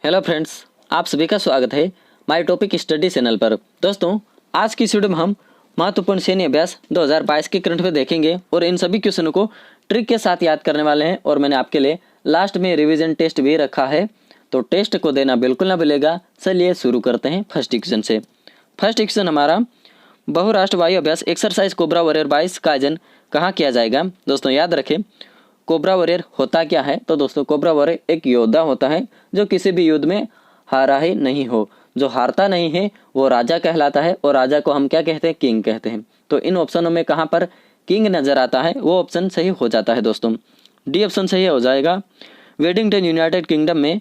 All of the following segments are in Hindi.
हेलो फ्रेंड्स, आप सभी का स्वागत है माय टॉपिक स्टडी चैनल पर। दोस्तों, आज की इस वीडियो में हम महत्वपूर्ण सैन्य अभ्यास 2022 के करंट अफेयर देखेंगे और इन सभी क्वेश्चनों को ट्रिक के साथ याद करने वाले हैं। और मैंने आपके लिए लास्ट में रिवीजन टेस्ट भी रखा है, तो टेस्ट को देना बिल्कुल ना भूलिएगा। चलिए शुरू करते हैं फर्स्ट क्वेश्चन से। फर्स्ट क्वेश्चन हमारा, बहुराष्ट्र वायु अभ्यास एक्सरसाइज कोबरा वॉरियर 22 का आयोजन कहाँ किया जाएगा। दोस्तों याद रखें, कोबरा वॉरियर होता क्या है। तो दोस्तों कोबरा वॉरियर एक योद्धा होता है जो किसी भी युद्ध में हारा ही नहीं हो। जो हारता नहीं है वो राजा कहलाता है, और राजा को हम क्या कहते हैं, किंग कहते हैं। तो इन ऑप्शनों में कहाँ पर किंग नजर आता है वो ऑप्शन सही हो जाता है। दोस्तों डी ऑप्शन सही हो जाएगा। वेडिंगटन यूनाइटेड किंगडम में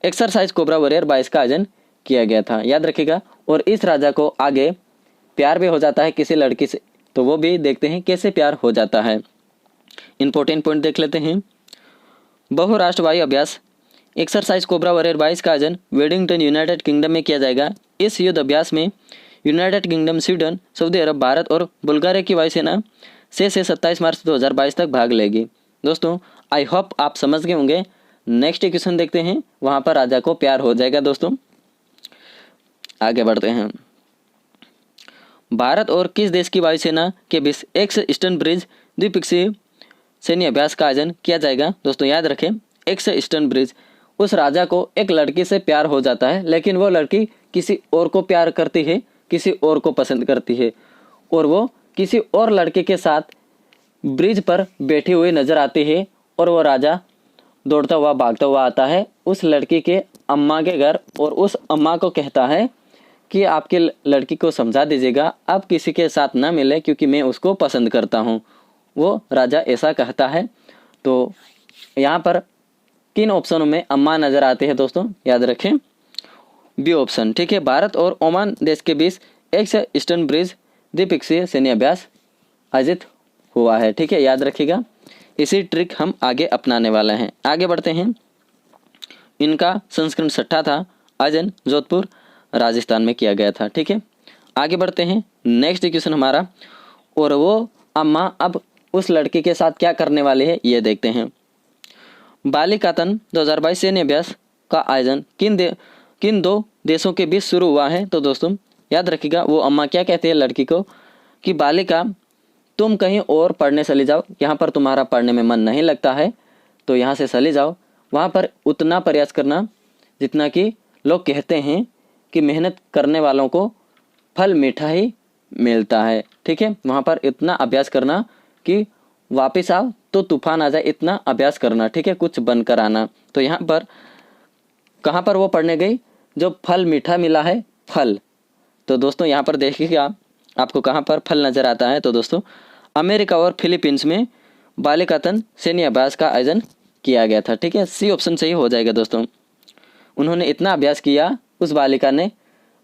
एक्सरसाइज कोबरा वॉरियर 22 का आयोजन किया गया था, याद रखिएगा। और इस राजा को आगे प्यार भी हो जाता है किसी लड़की से, तो वो भी देखते हैं कैसे प्यार हो जाता है। इंपॉर्टेंट पॉइंट देख लेते हैं। बहुराष्ट्र वायु अभ्यास एक्सरसाइज कोबरा वॉरियर 22 का आयोजन वेडिंगटन यूनाइटेड किंगडम में किया जाएगा। इस युद्ध अभ्यास में यूनाइटेड किंगडम, स्वीडन, सऊदी अरब, भारत और बुल्गारिया की वायुसेना 6 से 27 मार्च 2022 तक भाग लेगी। दोस्तों आई होप आप समझ गए होंगे। नेक्स्ट क्वेश्चन देखते हैं, वहां पर राजा को प्यार हो जाएगा। दोस्तों आगे बढ़ते हैं। भारत और किस देश की वायुसेना के बीच एक्स ईस्टर्न ब्रिज द्विपक्षीय सैन्य अभ्यास का आयोजन किया जाएगा। दोस्तों याद रखें, एक्स ईस्टर्न ब्रिज, उस राजा को एक लड़की से प्यार हो जाता है, लेकिन वो लड़की किसी और को प्यार करती है, किसी और को पसंद करती है, और वो किसी और लड़के के साथ ब्रिज पर बैठी हुई नजर आती है। और वो राजा दौड़ता हुआ भागता हुआ आता है उस लड़की के अम्मा के घर, और उस अम्मा को कहता है कि आपके लड़की को समझा दीजिएगा, अब किसी के साथ ना मिले क्योंकि मैं उसको पसंद करता हूँ। वो राजा ऐसा कहता है। तो यहाँ पर किन ऑप्शनों में अम्मा नजर आते हैं दोस्तों, याद रखें बी ऑप्शन। ठीक है, भारत और ओमान देश के बीच एक्स ईस्टर्न ब्रिज द्विपक्षीय सैन्य अभ्यास आयोजित हुआ है। ठीक है, याद रखिएगा। इसी ट्रिक हम आगे अपनाने वाले हैं। आगे बढ़ते हैं। इनका संस्करण 6 था, आयोजन जोधपुर राजस्थान में किया गया था। ठीक है, आगे बढ़ते हैं। नेक्स्ट क्वेश्चन हमारा, और वो अम्मा अब उस लड़की के साथ क्या करने वाले हैं ये देखते हैं। बालिकातन 2022 सैन्य अभ्यास का आयोजन किन दो देशों के बीच शुरू हुआ है। तो दोस्तों याद रखिएगा, वो अम्मा क्या कहती है लड़की को कि बालिका तुम कहीं और पढ़ने चली जाओ, यहाँ पर तुम्हारा पढ़ने में मन नहीं लगता है, तो यहाँ से चली जाओ। वहाँ पर उतना प्रयास करना जितना कि लोग कहते हैं कि मेहनत करने वालों को फल मीठा ही मिलता है। ठीक है, वहाँ पर इतना अभ्यास करना कि वापस आओ तो तूफान आ जाए, इतना अभ्यास करना। ठीक है, कुछ बनकर आना। तो यहाँ पर कहाँ पर वो पढ़ने गई, जो फल मीठा मिला है, फल। तो दोस्तों यहाँ पर देखिएगा आपको कहाँ पर फल नजर आता है। तो दोस्तों अमेरिका और फिलीपींस में बालिकातन सैन्य अभ्यास का आयोजन किया गया था। ठीक है, सी ऑप्शन सही हो जाएगा। दोस्तों उन्होंने इतना अभ्यास किया, उस बालिका ने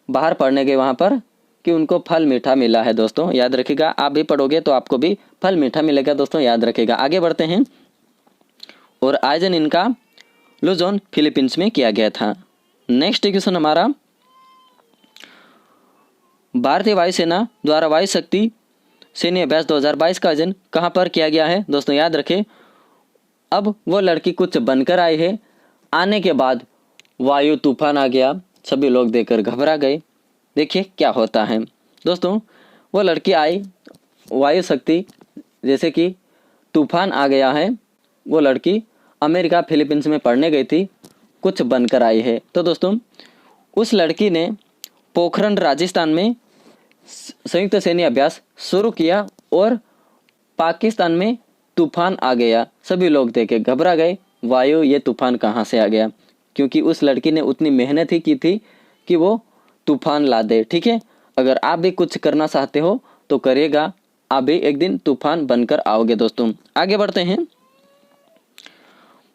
बाहर पढ़ने गए वहाँ पर, कि उनको फल मीठा मिला है। दोस्तों याद रखिएगा, आप भी पढ़ोगे तो आपको भी फल मीठा मिलेगा। दोस्तों याद रखिएगा। आगे बढ़ते हैं। और आयोजन इनका लुजोन फिलीपींस में किया गया था। नेक्स्ट क्वेश्चन हमारा, भारतीय वायुसेना द्वारा वायु शक्ति सैन्य अभ्यास 2022 का आयोजन कहाँ पर किया गया है। दोस्तों याद रखें, अब वो लड़की कुछ बनकर आई है, आने के बाद वायु तूफान आ गया, सभी लोग देखकर घबरा गए। देखिए क्या होता है। दोस्तों वो लड़की आई, वायु शक्ति जैसे कि तूफान आ गया है, वो लड़की अमेरिका फिलीपींस में पढ़ने गई थी, कुछ बनकर आई है। तो दोस्तों उस लड़की ने पोखरण राजस्थान में संयुक्त सैन्य अभ्यास शुरू किया, और पाकिस्तान में तूफान आ गया, सभी लोग देखे घबरा गए, वायु ये तूफान कहाँ से आ गया, क्योंकि उस लड़की ने उतनी मेहनत ही की थी कि वो तूफान ला दे। ठीक है, अगर आप भी कुछ करना चाहते हो तो करिएगा, आप भी एक दिन तूफान बनकर आओगे। दोस्तों आगे बढ़ते हैं।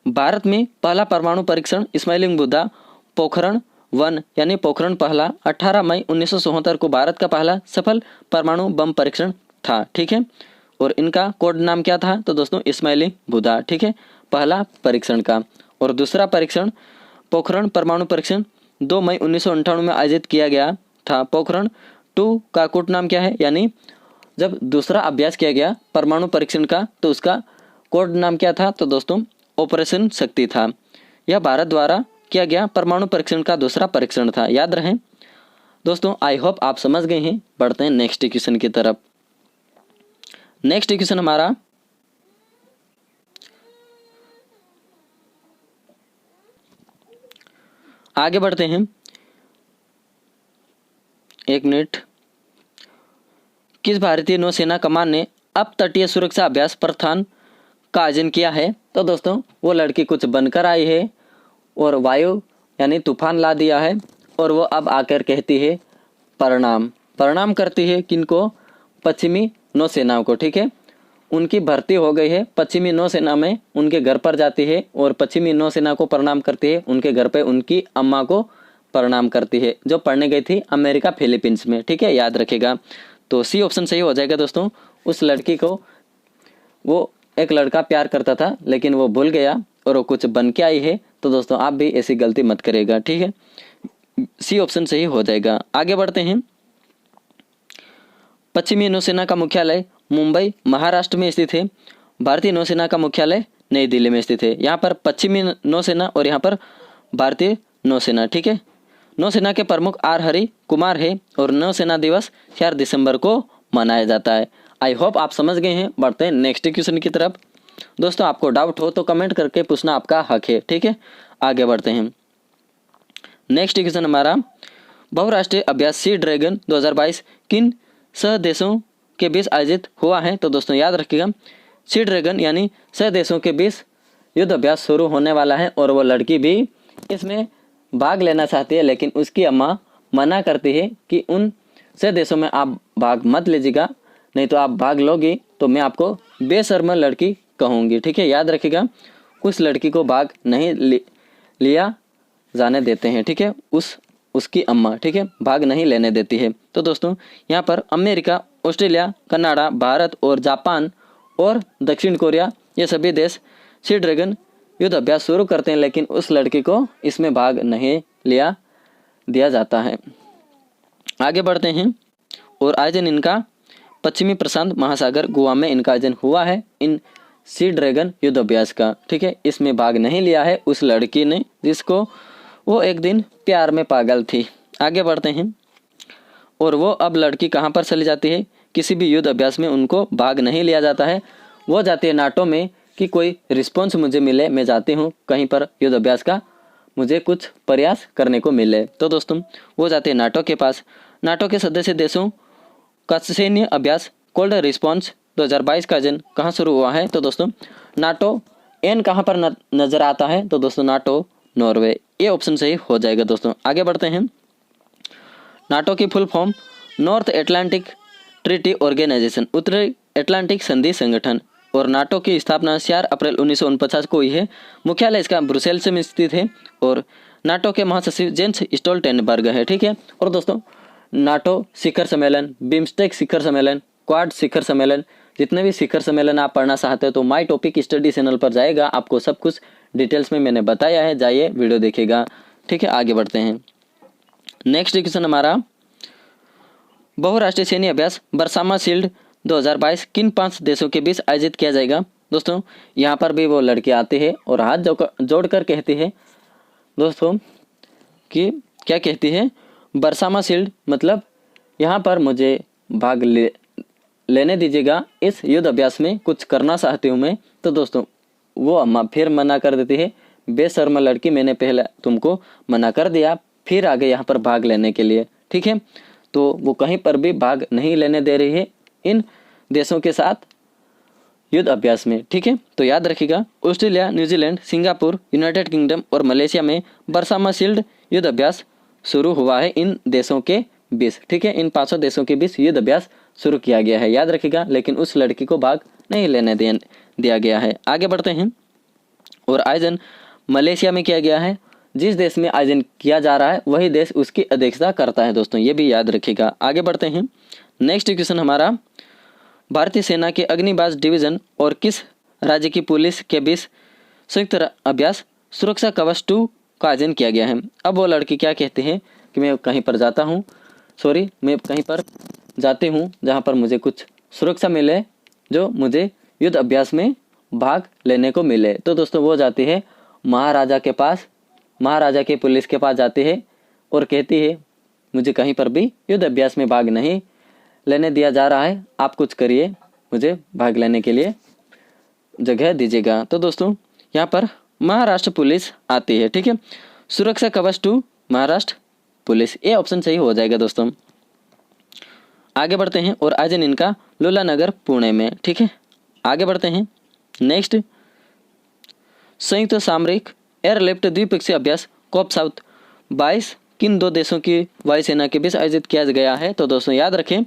भारत में पहला परमाणु परीक्षण स्माइलिंग बुद्धा पोखरण 1 यानी पोखरण पहला 18 मई 1977 को भारत का पहला सफल परमाणु बम परीक्षण था। ठीक है, और इनका कोड नाम क्या था। तो दोस्तों स्माइलिंग बुद्धा। ठीक है, पहला परीक्षण का। और दूसरा परीक्षण पोखरण परमाणु परीक्षण 2 मई 1998 में आयोजित किया गया था। पोखरण 2 का कोड नाम क्या है, यानी जब दूसरा अभ्यास किया गया परमाणु परीक्षण का, तो उसका कोड नाम क्या था। तो दोस्तों ऑपरेशन शक्ति था। यह भारत द्वारा किया गया परमाणु परीक्षण का दूसरा परीक्षण था। याद रहे दोस्तों, आई होप आप समझ गए हैं। बढ़ते हैं नेक्स्ट क्वेश्चन की तरफ। नेक्स्ट क्वेश्चन हमारा आगे बढ़ते हैं, एक मिनट। किस भारतीय नौसेना कमान ने अब तटीय सुरक्षा अभ्यास प्रस्थान का आयोजन किया है? तो दोस्तों वो लड़की कुछ बनकर आई है और वायु यानी तूफान ला दिया है, और वो अब आकर कहती है प्रणाम करती है किनको? पश्चिमी नौसेना को। ठीक है, उनकी भर्ती हो गई है पश्चिमी नौसेना में, उनके घर पर जाती है और पश्चिमी नौसेना को प्रणाम करती है। उनके घर पे उनकी अम्मा को प्रणाम करती है, जो पढ़ने गई थी अमेरिका फिलीपींस में। ठीक है, याद रखेगा। तो सी ऑप्शन सही हो जाएगा दोस्तों। उस लड़की को वो एक लड़का प्यार करता था, लेकिन वो भूल गया और वो कुछ बन के आई है। तो दोस्तों आप भी ऐसी गलती मत करेगा। ठीक है, सी ऑप्शन सही हो जाएगा। आगे बढ़ते हैं। पश्चिमी नौसेना का मुख्यालय मुंबई महाराष्ट्र में स्थित है। भारतीय नौसेना का मुख्यालय नई दिल्ली में स्थित है। यहाँ पर पश्चिमी नौसेना और यहाँ पर भारतीय नौसेना। ठीक है, नौसेना के प्रमुख आर हरि कुमार है और नौसेना दिवस 4 दिसंबर को मनाया जाता है। आई होप आप समझ गए हैं। बढ़ते हैं नेक्स्ट क्वेश्चन की तरफ। दोस्तों आपको डाउट हो तो कमेंट करके पूछना आपका हक है। ठीक है, आगे बढ़ते हैं। नेक्स्ट क्वेश्चन हमारा, बहुराष्ट्रीय अभ्यास सी ड्रैगन 2022 किन सह देशों के बीच आयोजित हुआ है? तो दोस्तों याद रखिएगा, सी ड्रैगन यानी सह देशों के बीच युद्ध अभ्यास शुरू होने वाला है, और वो लड़की भी इसमें भाग लेना चाहती है, लेकिन उसकी अम्मा मना करती है कि उन सह देशों में आप भाग मत लीजिएगा, नहीं तो आप भाग लोगी तो मैं आपको बेशर्म लड़की कहूँगी। ठीक है, याद रखिएगा, उस लड़की को भाग नहीं लिया जाने देते हैं। ठीक है, उसकी अम्मा, ठीक है, भाग नहीं लेने देती है। तो दोस्तों यहाँ पर अमेरिका, ऑस्ट्रेलिया, कनाडा, भारत और जापान और दक्षिण कोरिया, ये सभी देश सी ड्रैगन युद्ध अभ्यास शुरू करते हैं, लेकिन उस लड़की को इसमें भाग नहीं दिया जाता है। आगे बढ़ते हैं। और आयोजन इनका पश्चिमी प्रशांत महासागर गोवा में इनका आयोजन हुआ है, इन सी ड्रैगन युद्ध अभ्यास का। ठीक है, इसमें भाग नहीं लिया है उस लड़की ने, जिसको वो एक दिन प्यार में पागल थी। आगे बढ़ते हैं। और वो अब लड़की कहाँ पर चली जाती है? किसी भी युद्ध अभ्यास में उनको भाग नहीं लिया जाता है। वो जाती है नाटो में कि कोई रिस्पॉन्स मुझे मिले, मैं जाती हूँ कहीं पर युद्ध अभ्यास का मुझे कुछ प्रयास करने को मिले। तो दोस्तों वो जाते हैं नाटो के पास। नाटो के सदस्य देशों का सैन्य अभ्यास कोल्ड रिस्पॉन्स 2022 का आयोजन कहाँ शुरू हुआ है? तो दोस्तों नाटो एन कहाँ पर नजर आता है? तो दोस्तों नाटो नॉर्वे, ये ऑप्शन सही हो जाएगा। दोस्तों आगे बढ़ते हैं। नाटो की full form North Atlantic Treaty Organization, उत्तरी अटलांटिक संधि संगठन, और नाटो की स्थापना 4 अप्रैल 1949 को हुई है। मुख्यालय इसका ब्रुसेल्स में स्थित है और नाटो के महासचिव जेंस स्टोल्टेनबर्ग है। ठीक है, और दोस्तों नाटो शिखर सम्मेलन, बिम्स्टेक शिखर सम्मेलन, क्वाड शिखर सम्मेलन, जितने भी शिखर सम्मेलन आप पढ़ना चाहते हो तो माई टॉपिक स्टडी चैनल पर जाएगा, आपको सब कुछ डिटेल्स में मैंने बताया है, जाइए वीडियो देखिएगा। ठीक है, आगे बढ़ते हैं। नेक्स्ट क्वेश्चन हमारा, बहुराष्ट्रीय सैन्य अभ्यास बरसामा शील्ड 2022 किन 5 देशों के बीच आयोजित किया जाएगा? दोस्तों यहाँ पर भी वो लड़की आती है और हाथ जोड़कर कहती है दोस्तों कि क्या कहती है? बरसामा शील्ड मतलब यहाँ पर मुझे भाग लेने दीजिएगा, इस युद्ध अभ्यास में कुछ करना चाहती हूँ मैं। तो दोस्तों वो अम्मा फिर मना कर देती है, बेशर्म लड़की, मैंने पहले तुमको मना कर दिया, फिर आगे यहाँ पर भाग लेने के लिए। ठीक है, तो वो कहीं पर भी भाग नहीं लेने दे रही है इन देशों के साथ युद्ध अभ्यास में। ठीक है, तो याद रखिएगा, Australia, New Zealand, Singapore, United kingdom और मलेशिया में बरसामा शील्ड युद्ध अभ्यास शुरू हुआ है इन देशों के बीच। ठीक है, इन 5 देशों के बीच युद्ध अभ्यास शुरू किया गया है, याद रखिएगा, लेकिन उस लड़की को भाग नहीं लेने दिया गया है। आगे बढ़ते हैं। और आयोजन मलेशिया में किया गया है। जिस देश में आयोजन किया जा रहा है वही देश उसकी अध्यक्षता करता है। दोस्तों ये भी याद रखिएगा। आगे बढ़ते हैं। नेक्स्ट क्वेश्चन हमारा, भारतीय सेना के अग्निबाज डिवीजन और किस राज्य की पुलिस के बीच संयुक्त अभ्यास सुरक्षा कवच 2 का आयोजन किया गया है? अब वो लड़की क्या कहती है कि मैं कहीं पर जाती हूँ जहाँ पर मुझे कुछ सुरक्षा मिले, जो मुझे युद्ध अभ्यास में भाग लेने को मिले। तो दोस्तों वो जाती है महाराजा के पास महाराजा के पुलिस के पास जाती है और कहती है मुझे कहीं पर भी युद्ध अभ्यास में भाग नहीं लेने दिया जा रहा है, आप कुछ करिए, मुझे भाग लेने के लिए जगह दीजिएगा। तो दोस्तों यहाँ पर महाराष्ट्र पुलिस आती है। ठीक है, सुरक्षा कवच 2 महाराष्ट्र पुलिस, ये ऑप्शन सही हो जाएगा दोस्तों। आगे बढ़ते हैं और आयोजन इनका लुलानगर पुणे में। ठीक है, आगे बढ़ते हैं। नेक्स्ट, संयुक्त सामरिक एयरलिफ्ट द्विपक्षीय अभ्यास कॉप साउथ 22 किन 2 देशों की वायुसेना के बीच आयोजित किया गया है? तो दोस्तों याद रखें,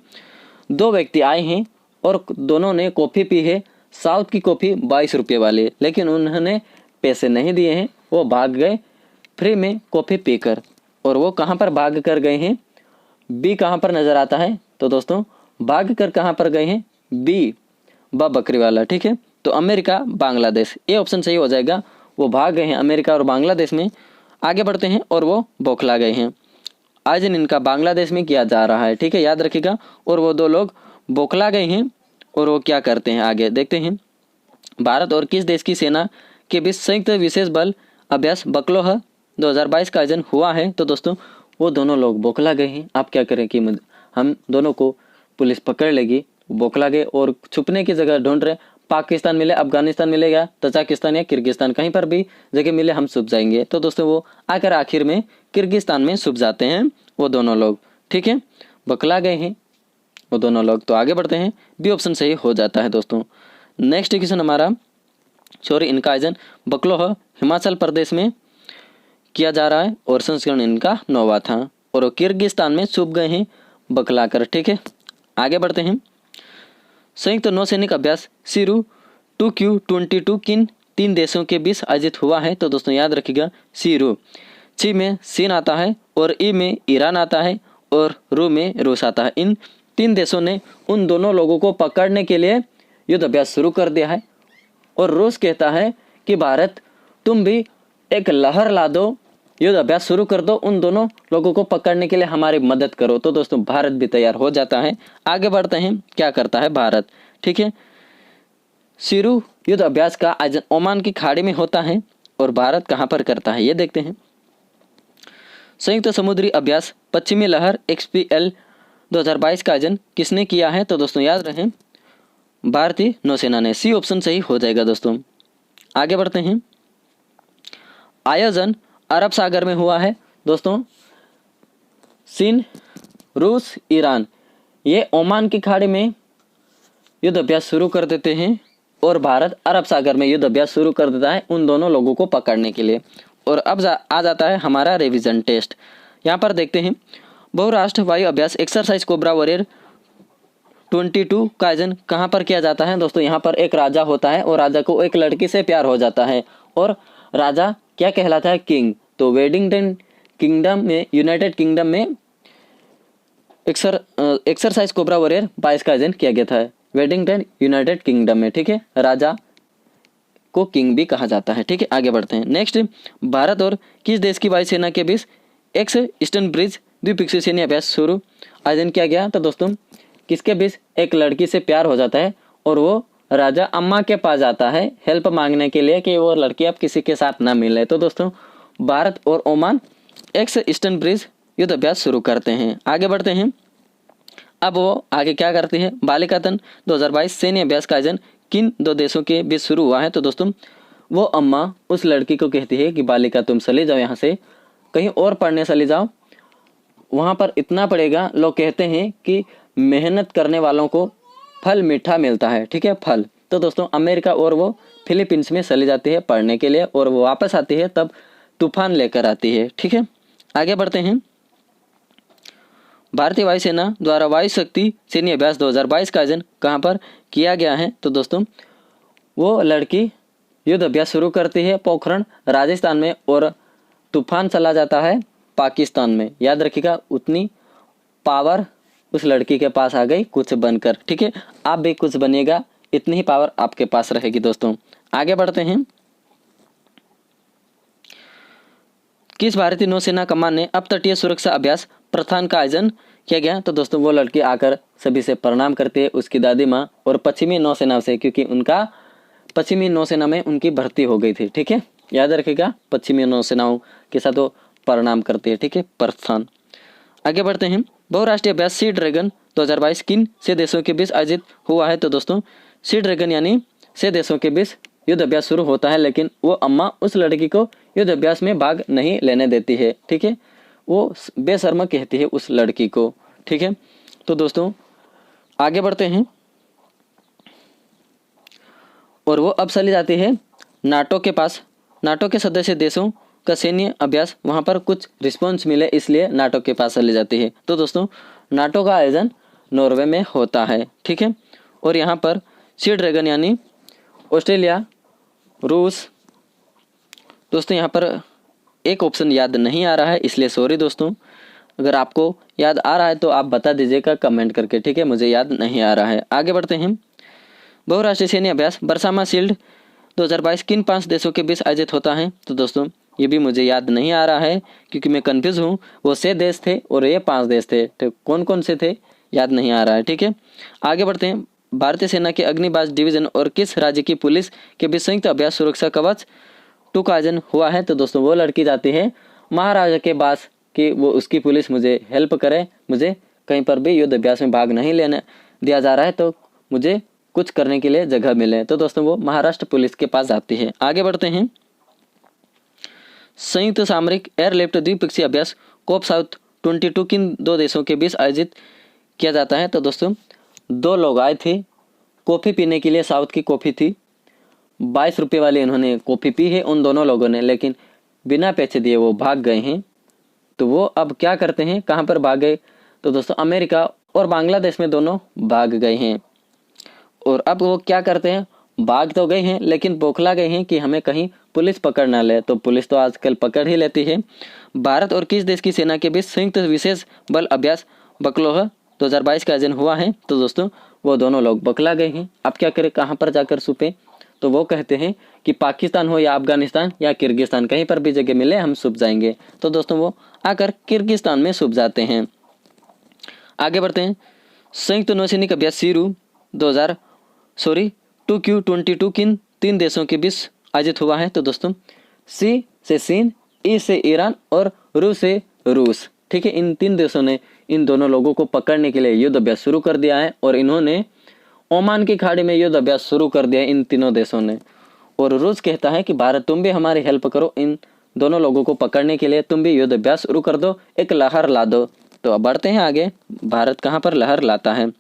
2 व्यक्ति आए हैं और दोनों ने कॉफ़ी पी है। साउथ की कॉफ़ी 22 रुपये वाली, लेकिन उन्होंने पैसे नहीं दिए हैं, वो भाग गए फ्री में कॉफ़ी पीकर। और वो कहाँ पर भाग कर गए हैं? बी कहाँ पर नज़र आता है? तो दोस्तों भाग कर कहाँ पर गए हैं? बी बकरी वाला। ठीक है, तो अमेरिका बांग्लादेश, ये ऑप्शन सही हो जाएगा। वो भाग गए हैं अमेरिका और बांग्लादेश में। आगे बढ़ते हैं और वो बौखला गए हैं। आयोजन इनका बांग्लादेश में किया जा रहा है। ठीक है, याद रखिएगा। और वो 2 लोग बौखला गए हैं और वो क्या करते हैं आगे देखते हैं। भारत और किस देश की सेना के बीच संयुक्त विशेष बल अभ्यास बकलोह 2022 का आयोजन हुआ है? तो दोस्तों वो दोनों लोग बौखला गए हैं। आप क्या करें कि हम दोनों को पुलिस पकड़ लेगी, बौखला गए और छुपने की जगह ढूंढ रहे। पाकिस्तान मिले, अफगानिस्तान मिलेगा, तजाकिस्तान या किर्गिस्तान, कहीं पर भी जगह मिले हम छुप जाएंगे। तो दोस्तों वो आकर आखिर में किर्गिस्तान में छुप जाते हैं वो दोनों लोग। ठीक है, बौखला गए हैं वो दोनों लोग। तो आगे बढ़ते हैं, बी ऑप्शन सही हो जाता है दोस्तों। नेक्स्ट क्वेश्चन हमारा, सॉरी इनका आयोजन बकलोह हिमाचल प्रदेश में किया जा रहा है और संस्करण इनका 9वां था और वो किर्गिस्तान में छुप गए हैं बकलाकर। ठीक है, आगे बढ़ते हैं। संयुक्त नौसैनिक अभ्यास सिरू 2Q22 किन 3 देशों के बीच आयोजित हुआ है? तो दोस्तों याद रखिएगा, सिरू, ची में चीन आता है और ई में ईरान आता है और रू में रूस आता है। इन 3 देशों ने उन दोनों लोगों को पकड़ने के लिए युद्ध अभ्यास शुरू कर दिया है और रूस कहता है कि भारत तुम भी एक लहर ला दो, युद्ध अभ्यास शुरू कर दो, उन दोनों लोगों को पकड़ने के लिए हमारी मदद करो। तो दोस्तों भारत भी तैयार हो जाता है। आगे बढ़ते हैं, क्या करता है भारत? ठीक है, सिरू युद्ध अभ्यास का आयोजन ओमान की खाड़ी में होता है और भारत कहां पर करता है ये देखते हैं। संयुक्त समुद्री अभ्यास पश्चिमी लहर XPL 2022 का आयोजन किसने किया है? तो दोस्तों याद रखें, भारतीय नौसेना ने। सी ऑप्शन सही हो जाएगा दोस्तों। आगे बढ़ते हैं, आयोजन अरब सागर में हुआ है दोस्तों। चीन, रूस, ईरान ये ओमान की खाड़ी में युद्ध अभ्यास शुरू कर देते हैं और भारत अरब सागर में युद्ध अभ्यास शुरू कर देता है उन दोनों लोगों को पकड़ने के लिए। और अब आ जाता है हमारा रिवीजन टेस्ट। यहाँ पर देखते हैं, बहुराष्ट्र वायु अभ्यास एक्सरसाइज कोबरा वॉरियर 22 का आयोजन कहाँ पर किया जाता है? दोस्तों यहाँ पर एक राजा होता है और राजा को एक लड़की से प्यार हो जाता है और राजा क्या कहलाता है? किंग। तो वेडिंगटन किंगडम में, यूनाइटेड किंगडम में एक्सरसाइज कोबरा वॉरियर 22 का आयोजन किया गया था वेडिंगटन यूनाइटेड किंगडम में। ठीक है, राजा को किंग भी कहा जाता है। ठीक है, आगे बढ़ते हैं। नेक्स्ट, भारत और किस देश की वायुसेना के बीच एक्स ईस्टर्न ब्रिज द्विपक्षीय सैन्य अभ्यास शुरू आयोजन किया गया? तो दोस्तों किसके बीच? एक लड़की से प्यार हो जाता है और वो राजा अम्मा के पास जाता है हेल्प मांगने के लिए कि वो लड़की अब किसी के साथ ना मिले। तो दोस्तों भारत और ओमान एक्स ईस्टर्न ब्रिज युद्ध अभ्यास शुरू करते हैं। आगे बढ़ते हैं, अब वो आगे क्या करते हैं? बालिकातन 2022 सैन्य अभ्यास का आयोजन किन 2 देशों के बीच शुरू हुआ है? तो दोस्तों वो अम्मा उस लड़की को कहती है कि बालिका तुम चले जाओ, यहाँ से कहीं और पढ़ने चले जाओ, वहाँ पर इतना पड़ेगा। लोग कहते हैं कि मेहनत करने वालों को फल मीठा मिलता है। ठीक है, फल। तो दोस्तों अमेरिका और वो फिलीपींस में चली जाती है पढ़ने के लिए और वो वापस आती है तब तूफान लेकर आती है। ठीक है, आगे बढ़ते हैं। भारतीय वायुसेना द्वारा वायु शक्ति सैन्य अभ्यास 2022 का आयोजन कहाँ पर किया गया है? तो दोस्तों वो लड़की युद्ध अभ्यास शुरू करती है पोखरण राजस्थान में और तूफान चला जाता है पाकिस्तान में। याद रखिएगा, उतनी पावर उस लड़की के पास आ गई कुछ बनकर। ठीक है, आप भी कुछ बनिएगा, इतनी ही पावर आपके पास रहेगी दोस्तों। आगे बढ़ते हैं, किस भारतीय नौसेना कमान ने अप तटीय सुरक्षा अभ्यास प्रथान का आयोजन किया गया? तो दोस्तों वो लड़की आकर सभी से प्रणाम करती है, उसकी दादी माँ और पश्चिमी नौसेना से, क्योंकि उनका पश्चिमी नौसेना में उनकी भर्ती हो गई थी। ठीक है, याद रखिएगा, पश्चिमी नौसेनाओं के साथ वो प्रणाम करती है, ठीक है, प्रस्थान। आगे बढ़ते हैं। बहुराष्ट्रीय अभ्यास सी ड्रैगन 2022 किन से देशों के बीच आयोजित हुआ है? तो दोस्तों सी ड्रैगन यानी से देशों के बीच युद्ध अभ्यास शुरू होता है, लेकिन वो अम्मा उस लड़की को युद्ध अभ्यास में भाग नहीं लेने देती है, ठीक है, वो बेशर्म कहती है उस लड़की को, ठीक है। तो दोस्तों आगे बढ़ते हैं और वो अब चली जाती है नाटो के पास। नाटो के सदस्य देशों का सैन्य अभ्यास, वहाँ पर कुछ रिस्पॉन्स मिले इसलिए नाटो के पास चली जाती है। तो दोस्तों नाटो का आयोजन नॉर्वे में होता है, ठीक है। और यहाँ पर सी ड्रैगन यानी ऑस्ट्रेलिया, रूस, दोस्तों यहाँ पर एक ऑप्शन याद नहीं आ रहा है इसलिए सॉरी दोस्तों। अगर आपको याद आ रहा है तो आप बता दीजिएगा कमेंट करके, ठीक है, मुझे याद नहीं आ रहा है। आगे बढ़ते हैं। बहुराष्ट्रीय सैन्य अभ्यास बरसामा शील्ड 2022 किन 5 देशों के बीच आयोजित होता है? तो दोस्तों ये भी मुझे याद नहीं आ रहा है क्योंकि मैं कंफ्यूज हूँ। वो 6 देश थे और ये 5 देश थे, तो कौन कौन से थे याद नहीं आ रहा है, ठीक है। आगे बढ़ते हैं। भारतीय सेना के अग्निबाज डिवीजन और किस राज्य की पुलिस के बीच संयुक्त अभ्यास सुरक्षा कवच 2 का आयोजन हुआ है? तो दोस्तों वो लड़की जाती है महाराजा के पास कि वो उसकी पुलिस मुझे हेल्प करे, मुझे कहीं पर भी युद्ध अभ्यास में भाग नहीं लेने दिया जा रहा है तो मुझे कुछ करने के लिए जगह मिले। तो दोस्तों वो महाराष्ट्र पुलिस के पास जाती है। आगे बढ़ते हैं। संयुक्त सामरिक एयरलिफ्ट द्विपक्षीय अभ्यास कोप साउथ 22 किन 2 देशों के बीच आयोजित किया जाता है? तो दोस्तों 2 लोग आए थे कॉफ़ी पीने के लिए, साउथ की कॉफ़ी थी, 22 रुपये वाली इन्होंने कॉफ़ी पी है उन दोनों लोगों ने, लेकिन बिना पैसे दिए वो भाग गए हैं। तो वो अब क्या करते हैं, कहाँ पर भाग गए? तो दोस्तों अमेरिका और बांग्लादेश में दोनों भाग गए हैं। और अब वो क्या करते हैं, भाग तो गए हैं लेकिन बौखला गए हैं कि हमें कहीं पुलिस पकड़ ना ले। तो पुलिस तो आजकल पकड़ ही लेती है। भारत और किस देश की सेना के बीच संयुक्त विशेष बल अभ्यास बकलोह 2022 का आयोजन हुआ है? तो दोस्तों वो दोनों लोग बौखला गए हैं। अब क्या करें, कहाँ पर जाकर छुपे? तो वो कहते हैं कि पाकिस्तान हो या अफगानिस्तान या किर्गिस्तान, कहीं पर भी जगह मिले हम छुप जाएंगे। तो दोस्तों वो आकर किर्गिस्तान में छुप जाते हैं। आगे बढ़ते हैं। संयुक्त नौसैनिक अभ्यास सीरू 2Q22 किन 3 देशों के बीच आयोजित हुआ है? तो दोस्तों सी से चीन, ई से ईरान और रू से रूस, ठीक है। इन 3 देशों ने इन दोनों लोगों को पकड़ने के लिए युद्ध अभ्यास शुरू कर दिया है और इन्होंने ओमान की खाड़ी में युद्ध अभ्यास शुरू कर दिया है इन तीनों देशों ने। और रूस कहता है कि भारत तुम भी हमारी हेल्प करो, इन दोनों लोगों को पकड़ने के लिए तुम भी युद्ध अभ्यास शुरू कर दो, एक लहर ला दो। तो अब बढ़ते हैं आगे। भारत कहाँ पर लहर लाता है?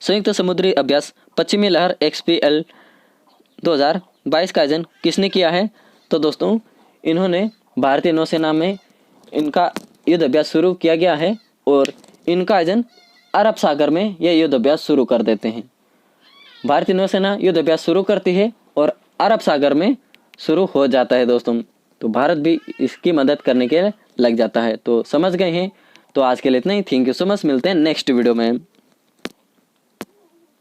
संयुक्त समुद्री अभ्यास पश्चिमी लहर XPL 2022 का आयोजन किसने किया है? तो दोस्तों इन्होंने भारतीय नौसेना में इनका युद्ध अभ्यास शुरू किया गया है और इनका आयोजन अरब सागर में यह युद्ध अभ्यास शुरू कर देते हैं। भारतीय नौसेना युद्ध अभ्यास शुरू करती है और अरब सागर में शुरू हो जाता है दोस्तों। तो भारत भी इसकी मदद करने के लिए लग जाता है। तो समझ गए हैं? तो आज के लिए इतना ही। थैंक यू सो मच, मिलते हैं नेक्स्ट वीडियो में।